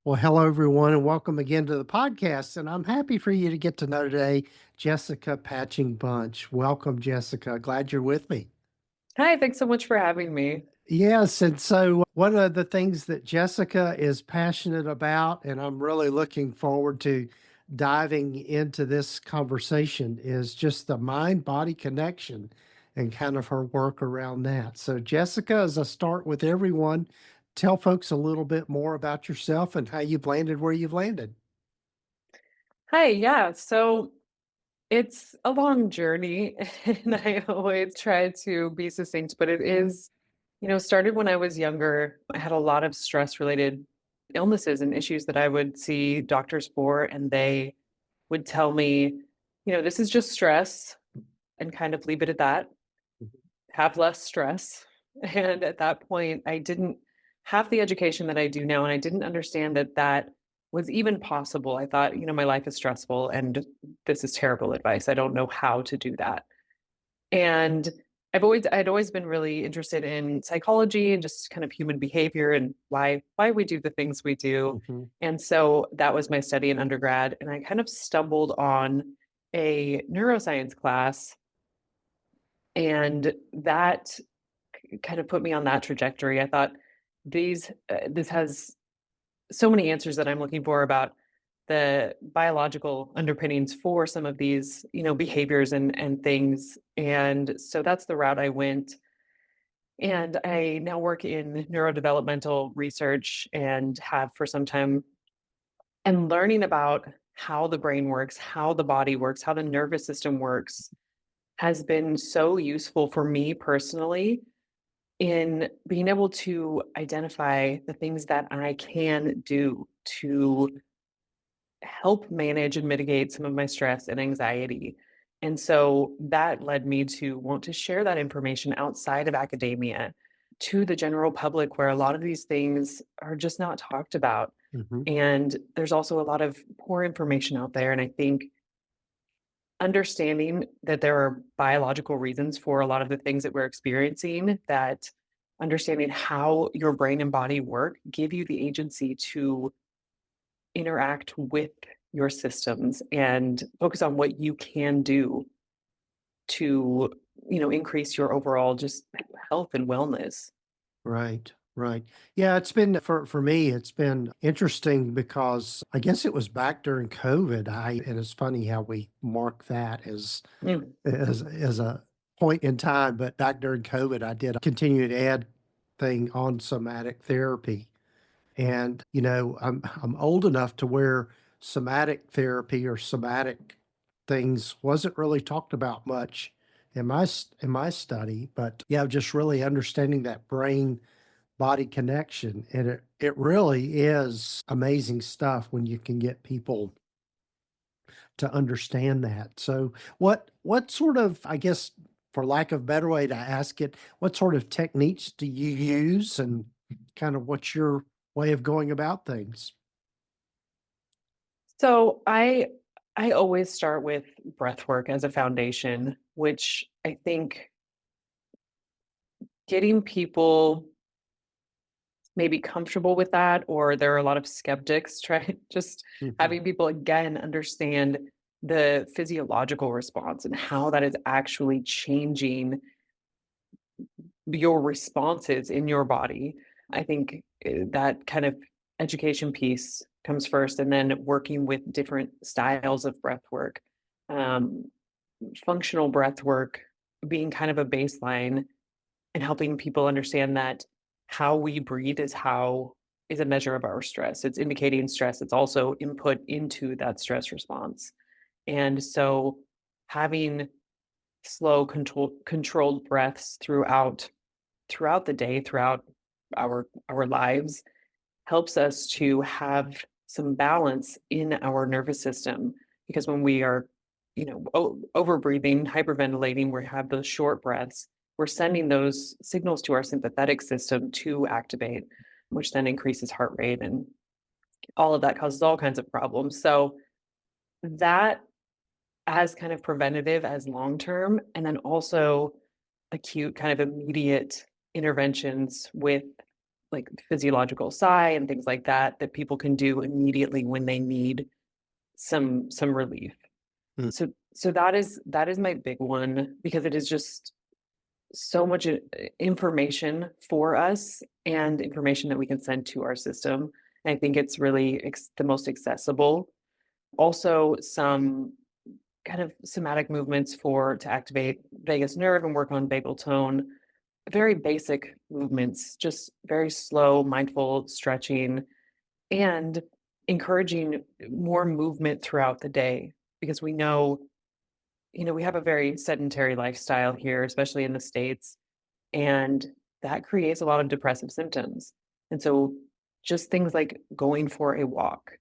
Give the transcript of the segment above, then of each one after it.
Well, hello, everyone, and welcome again to the podcast. And I'm happy for you to get to know today Jessica Patching Bunch. Welcome, Jessica. Glad you're with me. Hi, thanks so much for having me. Yes. And so, one of the things that Jessica is passionate about, and I'm really looking forward to diving into this conversation, is just the mind body connection and kind of her work around that. So, Jessica, as I start with everyone, tell folks a little bit more about yourself and how you've landed where you've landed. Hi, yeah. So it's a long journey, and I always try to be succinct, but it is, started when I was younger. I had a lot of stress related illnesses and issues that I would see doctors for, and they would tell me, this is just stress and kind of leave it at that. Have less stress. And at that point, I didn't have the education that I do now, and I didn't understand that that was even possible. I thought, my life is stressful and this is terrible advice. I don't know how to do that. And I'd always been really interested in psychology and just kind of human behavior and why we do the things we do. Mhm. And so that was my study in undergrad. And I kind of stumbled on a neuroscience class, and that kind of put me on that trajectory. I thought this has so many answers that I'm looking for about the biological underpinnings for some of these, behaviors and things. And so that's the route I went. And I now work in neurodevelopmental research and have for some time, and learning about how the brain works, how the body works, how the nervous system works has been so useful for me personally in being able to identify the things that I can do to help manage and mitigate some of my stress and anxiety. And so that led me to want to share that information outside of academia to the general public, where a lot of these things are just not talked about. Mhm. And there's also a lot of poor information out there. And I think understanding that there are biological reasons for a lot of the things that we're experiencing, that understanding how your brain and body work give you the agency to interact with your systems and focus on what you can do to, increase your overall just health and wellness. Right, right. Yeah, it's been for me, it's been interesting because I guess it was back during COVID. And it's funny how we mark that Mm. as a point in time, but back during COVID, I did a continued ed thing on somatic therapy. And, I'm old enough to where somatic therapy or somatic things wasn't really talked about much in my study, but yeah, just really understanding that brain body connection, and it really is amazing stuff when you can get people to understand that. So what sort of, I guess, for lack of a better way to ask it, what sort of techniques do you use, and kind of what's your way of going about things? So I always start with breath work as a foundation, which I think getting people maybe comfortable with that, or there are a lot of skeptics, try just Mhm. having people again understand the physiological response and how that is actually changing your responses in your body. I think that kind of education piece comes first, and then working with different styles of breath work. Um, Functional breath work being kind of a baseline, and helping people understand that how we breathe is a measure of our stress. It's indicating stress. It's also input into that stress response. And so having slow controlled breaths throughout the day, throughout our lives, helps us to have some balance in our nervous system. Because when we are, over breathing, hyperventilating, we have those short breaths, we're sending those signals to our sympathetic system to activate, which then increases heart rate, and all of that causes all kinds of problems. So that, as kind of preventative as long term, and then also acute kind of immediate interventions with like physiological sigh and things like that that people can do immediately when they need some relief. Mm, So that is my big one because it is just so much information for us and information that we can send to our system. And I think it's really the most accessible. Also, some kind of somatic movements for to activate vagus nerve and work on vagal tone. Very basic movements, just very slow, mindful stretching and encouraging more movement throughout the day because we know, we have a very sedentary lifestyle here, especially in the States, and that creates a lot of depressive symptoms. And so just things like going for a walk.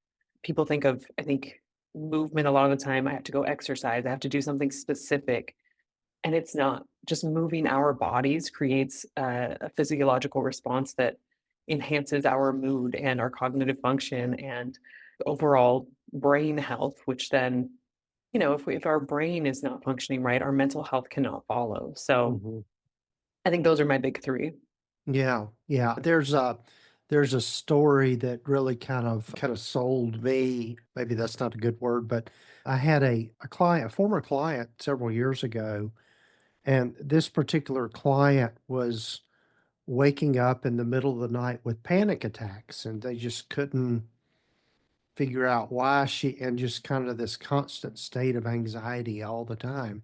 People think of, I think, movement a lot of the time. I have to go exercise, I have to do something specific. And it's not. Just moving our bodies creates a physiological response that enhances our mood and our cognitive function and overall brain health, which then, if our brain is not functioning right, our mental health cannot follow. So mhm. I think those are my big three. Yeah, yeah. There's a story that really kind of sold me. Maybe that's not a good word, but I had a client, a former client several years ago, and this particular client was waking up in the middle of the night with panic attacks, and they just couldn't figure out why and just kind of this constant state of anxiety all the time.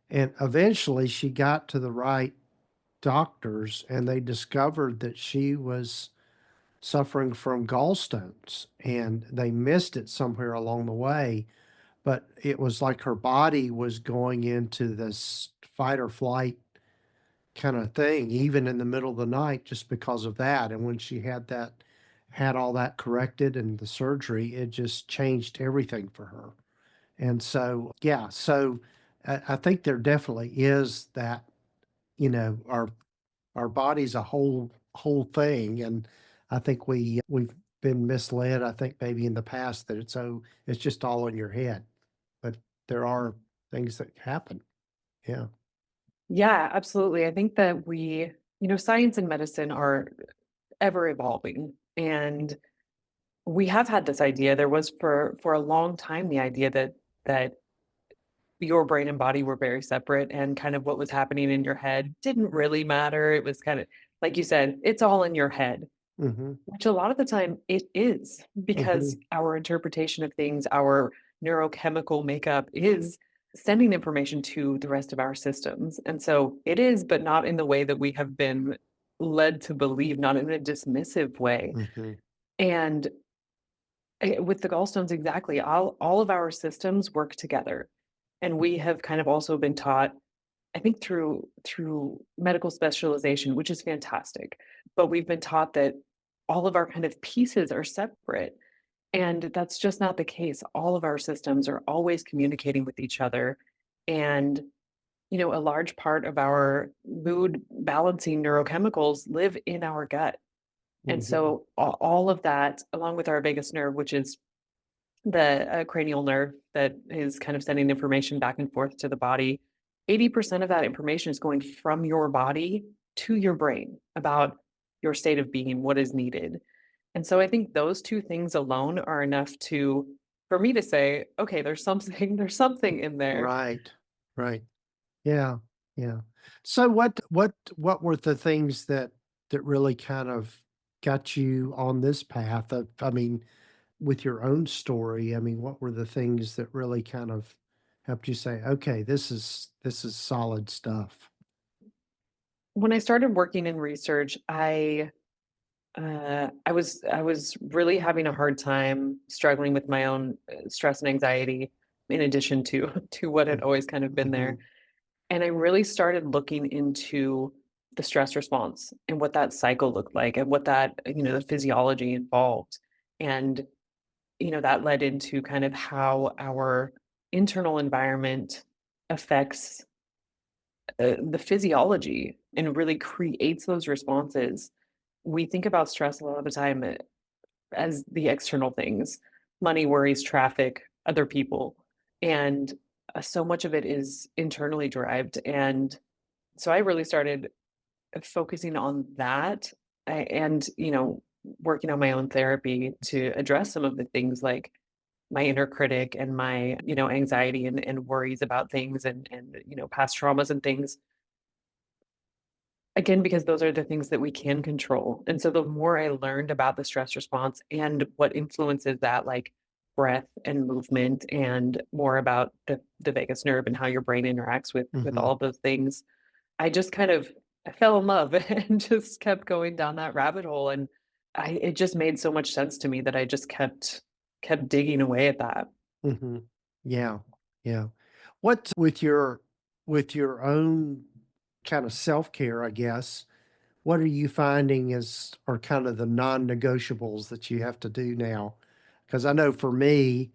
And eventually she got to the right doctors and they discovered that she was suffering from gallstones and they missed it somewhere along the way. But it was like her body was going into this fight or flight kind of thing, even in the middle of the night, just because of that. And when she had all that corrected and the surgery, it just changed everything for her. And so, yeah, so I think there definitely is that, our body's a whole thing. And I think we've been misled, I think maybe in the past that it's just all in your head. But there are things that happen. Yeah. Yeah, absolutely. I think that science and medicine are ever evolving. And we have had this idea. There was for a long time the idea that your brain and body were very separate and kind of what was happening in your head didn't really matter. It was kind of like you said, it's all in your head, Mhm. which a lot of the time it is because Mhm. our interpretation of things, our neurochemical makeup is sending information to the rest of our systems. And so it is, but not in the way that we have been led to believe, not in a dismissive way. Mhm. And with the gallstones, exactly. All of our systems work together. And we have kind of also been taught, I think through medical specialization, which is fantastic. But we've been taught that all of our kind of pieces are separate. And that's just not the case. All of our systems are always communicating with each other. And, a large part of our mood balancing neurochemicals live in our gut. And Mhm. so all of that, along with our vagus nerve, which is the cranial nerve that is kind of sending information back and forth to the body, 80% of that information is going from your body to your brain about your state of being, what is needed. And so I think those two things alone are enough for me to say, okay, there's something there's something in there. Right. Right. Yeah. Yeah. So what were the things that really kind of got you on this path of, I mean, with your own story, I mean, what were the things that really kind of helped you say, "Okay, this is solid stuff." When I started working in research, I was really having a hard time struggling with my own stress and anxiety in addition to to what had Mm, always kind of been there. mhm, And I really started looking into the stress response and what that cycle looked like and what that, the physiology involved. And, that led into kind of how our internal environment affects the physiology and really creates those responses. We think about stress a lot of the time as the external things, money, worries, traffic, other people. And so much of it is internally derived. And so I really started focusing on that and, working on my own therapy to address some of the things like my inner critic and my, anxiety and worries about things and, past traumas and things. Again, because those are the things that we can control. And so the more I learned about the stress response and what influences that, like breath and movement, and more about the vagus nerve and how your brain interacts with Mhm. all of those things, I just kind of I fell in love and just kept going down that rabbit hole. And it just made so much sense to me that I just kept digging away at that. Mhm. Yeah, yeah. What with your own kind of self-care, I guess, what are you finding is are kind of the non-negotiables that you have to do now? Because I know for me,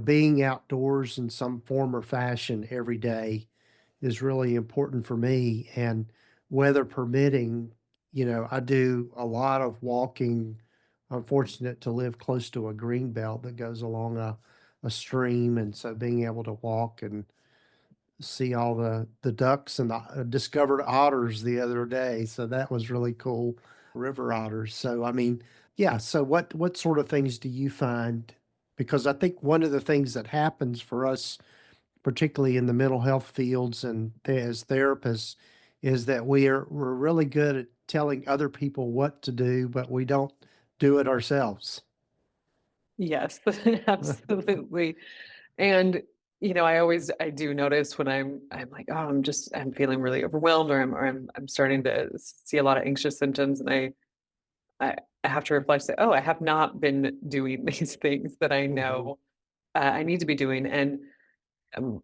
being outdoors in some form or fashion every day is really important for me, and weather permitting, I do a lot of walking. I'm fortunate to live close to a green belt that goes along a stream, and so being able to walk and see all the ducks and the discovered otters the other day, so that was really cool, river otters. So, I mean, yeah, so what sort of things do you find? Because I think one of the things that happens for us, particularly in the mental health fields and as therapists, is that we're really good at telling other people what to do, but we don't do it ourselves. Yes, absolutely. And, I do notice when I'm like, "Oh, I'm feeling really overwhelmed," or I'm starting to see a lot of anxious symptoms, and I I have to reflect, say, "Oh, I have not been doing these things that I Mhm, know, I need to be doing." And, um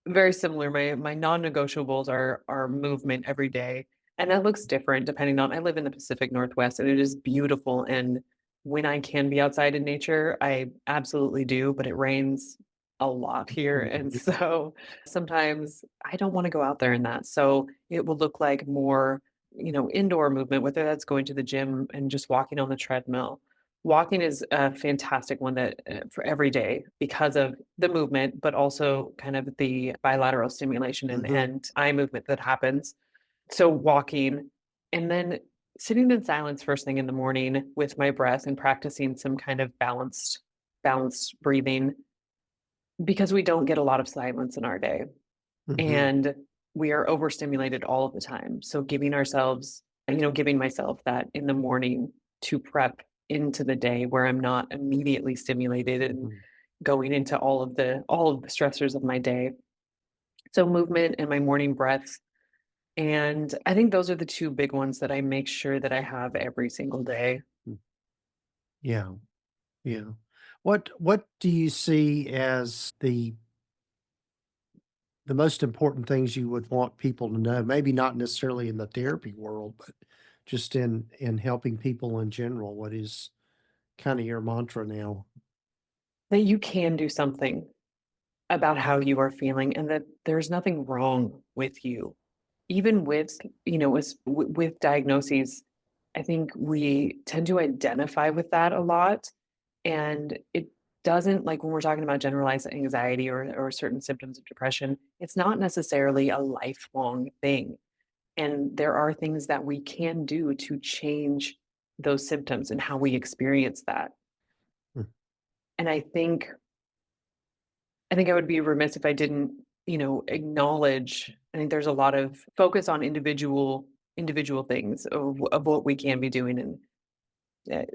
very similar. My non-negotiables are movement every day, and that looks different depending on I live in the Pacific Northwest, and it is beautiful, and when I can be outside in nature, I absolutely do, but it rains a lot here, and mhm, so sometimes I don't wanna go out there in that, so it will look like more, indoor movement, whether that's going to the gym and just walking on the treadmill. Walking is a fantastic one that, for every day because of the movement, but also kind of the bilateral stimulation mhm, and eye movement that happens. So walking and then sitting in silence first thing in the morning with my breath and practicing some kind of balanced breathing because we don't get a lot of silence in our day mhm, and we are overstimulated all of the time. So giving myself that in the morning to prep into the day where I'm not immediately stimulated and mhm, going into all of the stressors of my day. So movement and my morning breath. And I think those are the two big ones that I make sure that I have every single day. mm, yeah. Yeah. What do you see as the most important things you would want people to know? Maybe not necessarily in the therapy world, but just in helping people in general. What is kind of your mantra now? That you can do something about how you are feeling and that there's nothing wrong with you. Even with diagnoses, I think we tend to identify with that a lot, and it doesn't like, when we're talking about generalized anxiety or certain symptoms of depression, it's not necessarily a lifelong thing, and there are things that we can do to change those symptoms and how we experience that, Mm, and I think I would be remiss if I didn't, acknowledge. I think there's a lot of focus on individual things of what we can be doing, and uh,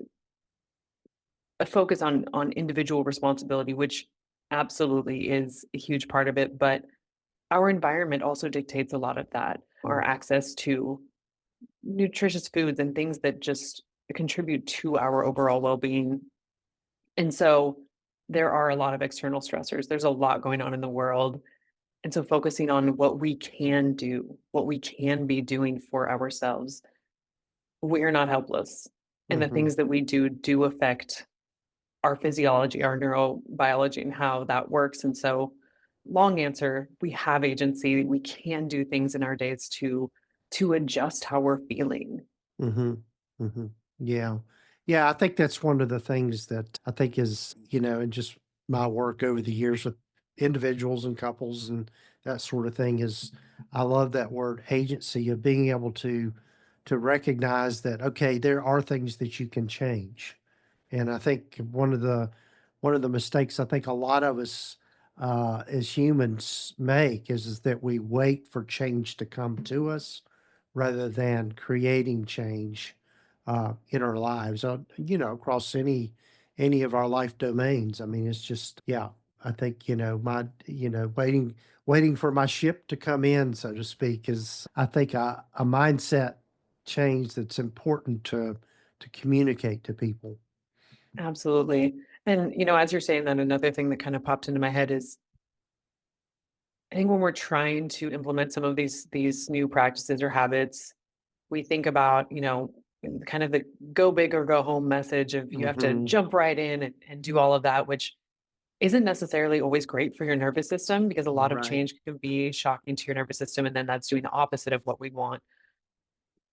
a focus on individual responsibility, which absolutely is a huge part of it. But our environment also dictates a lot of that. Our mm, access to nutritious foods and things that just contribute to our overall well-being. And so there are a lot of external stressors. There's a lot going on in the world. And so focusing on what we can do, what we can be doing for ourselves, we're not helpless. And the mhm, things that we do affect our physiology, our neurobiology, and how that works. And so, long answer, we have agency. We can do things in our days to adjust how we're feeling. mhm, mhm. Yeah. Yeah, I think that's one of the things that I think is, in just my work over the years with individuals and couples and that sort of thing is I love that word agency of being able to to recognize that, okay, there are things that you can change. And I think one of the mistakes I think a lot of us as humans make is that we wait for change to come to us rather than creating change in our lives, across any of our life domains. I mean, it's just, yeah. I think waiting for my ship to come in, so to speak, is I think a mindset change that's important to communicate to people. Absolutely. And, as you're saying that, another thing that kind of popped into my head is I think when we're trying to implement some of these new practices or habits, we think about, kind of the go big or go home message of you have to Hmm. jump right in and do all of that, which isn't necessarily always great for your nervous system because a lot of Right. change can be shocking to your nervous system. And then that's doing the opposite of what we want.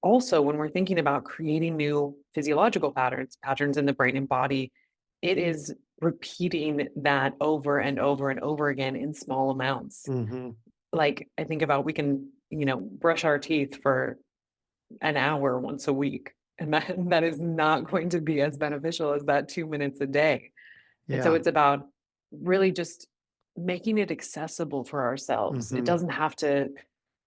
Also, when we're thinking about creating new physiological patterns in the brain and body, it is repeating that over and over and over again in small amounts. Hmm. Like I think about we can, brush our teeth for an hour once a week. And that, that is not going to be as beneficial as that 2 minutes a day. And so Yeah. it's about really just making it accessible for ourselves. It Hmm. doesn't have to,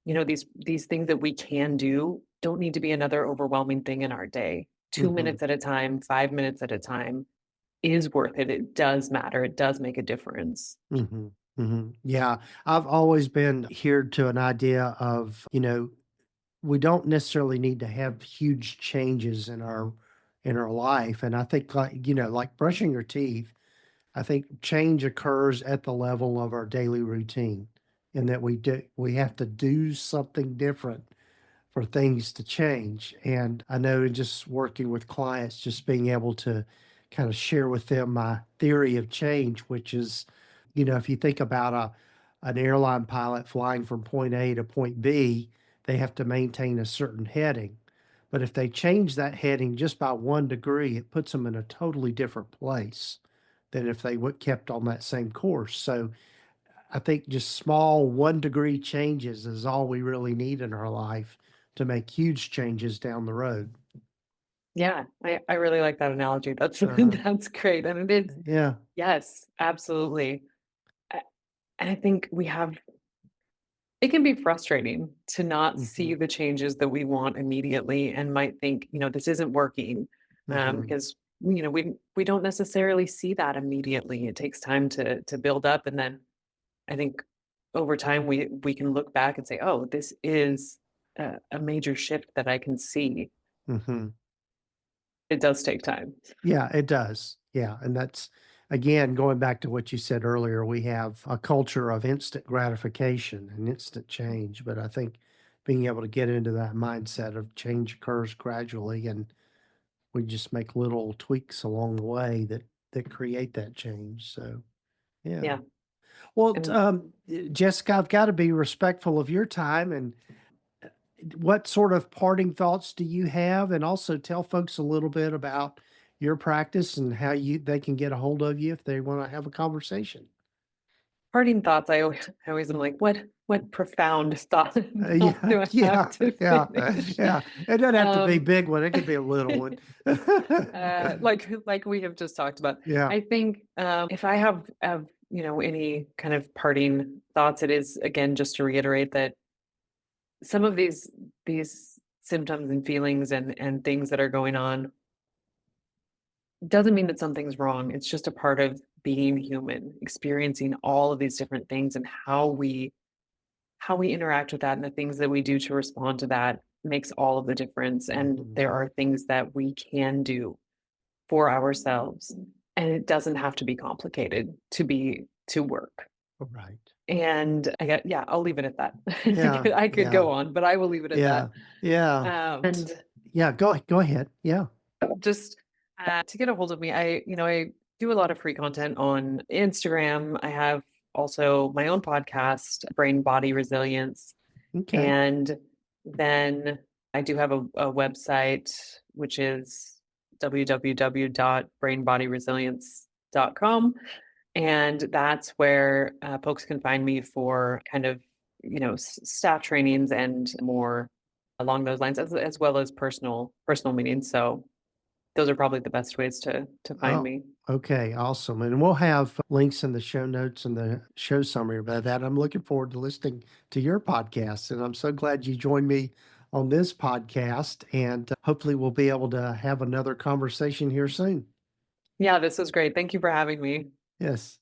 these things that we can do don't need to be another overwhelming thing in our day. Two Hmm. minutes at a time, 5 minutes at a time is worth it. It does matter. It does make a difference. Hmm. Hmm. Yeah. I've always been here to an idea of, we don't necessarily need to have huge changes in our life. And I think like brushing your teeth, I think change occurs at the level of our daily routine, and that we have to do something different for things to change. And I know in just working with clients, just being able to kind of share with them my theory of change, which is, if you think about an airline pilot flying from point A to point B, they have to maintain a certain heading. But if they change that heading just by 1 degree, it puts them in a totally different place than if they would kept on that same course. So I think just small 1 degree changes is all we really need in our life to make huge changes down the road. Yeah, I really like that analogy. That's Uh-huh. that's great. And it is, Yeah. yes, absolutely. A- And I think it can be frustrating to not see Mhm. the changes that we want immediately and might think, this isn't working Mhm. because we don't necessarily see that immediately. It takes time to build up, and then I think over time we can look back and say, oh, this is a major shift that I can see. Mhm. It does take time. Yeah, it does. Yeah, and that's again going back to what you said earlier, we have a culture of instant gratification and instant change, but I think being able to get into that mindset of change occurs gradually, and we just make little tweaks along the way that create that change. So, yeah. Yeah, Well, and Jessica, I've got to be respectful of your time. And what sort of parting thoughts do you have? And also tell folks a little bit about your practice and how they can get a hold of you if they want to have a conversation. parting thoughts. I always am like, what profound thought Yeah, do I have yeah, to yeah, finish? yeah. It doesn't have to be a Um, big one. It could be a little one. like we have just talked about. Yeah. I think if I have any kind of parting thoughts, it is again just to reiterate that some of these symptoms and feelings and things that are going on doesn't mean that something's wrong. It's just a part of being human, experiencing all of these different things and how we interact with that and the things that we do to respond to that makes all of the difference. And Mhm. there are things that we can do for ourselves. And it doesn't have to be complicated to work. Right. And yeah, I'll leave it at that. Yeah. I could Yeah. go on, but I will leave it at that. Yeah. Yeah. And Yeah. Go ahead. Yeah. just to get a hold of me, I do a lot of free content on Instagram. I have also my own podcast, Brain Body Resilience. Okay. And then I do have a website, which is www.brainbodyresilience.com. And that's where folks can find me for kind of, staff trainings and more. along those lines as well as personal meanings. So those are probably the best ways to find Oh, me. okay, awesome. And we'll have links in the show notes and the show summary about that. I'm looking forward to listening to your podcast. And I'm so glad you joined me on this podcast. And hopefully, we'll be able to have another conversation here soon. Yeah, this was great. Thank you for having me. Yes.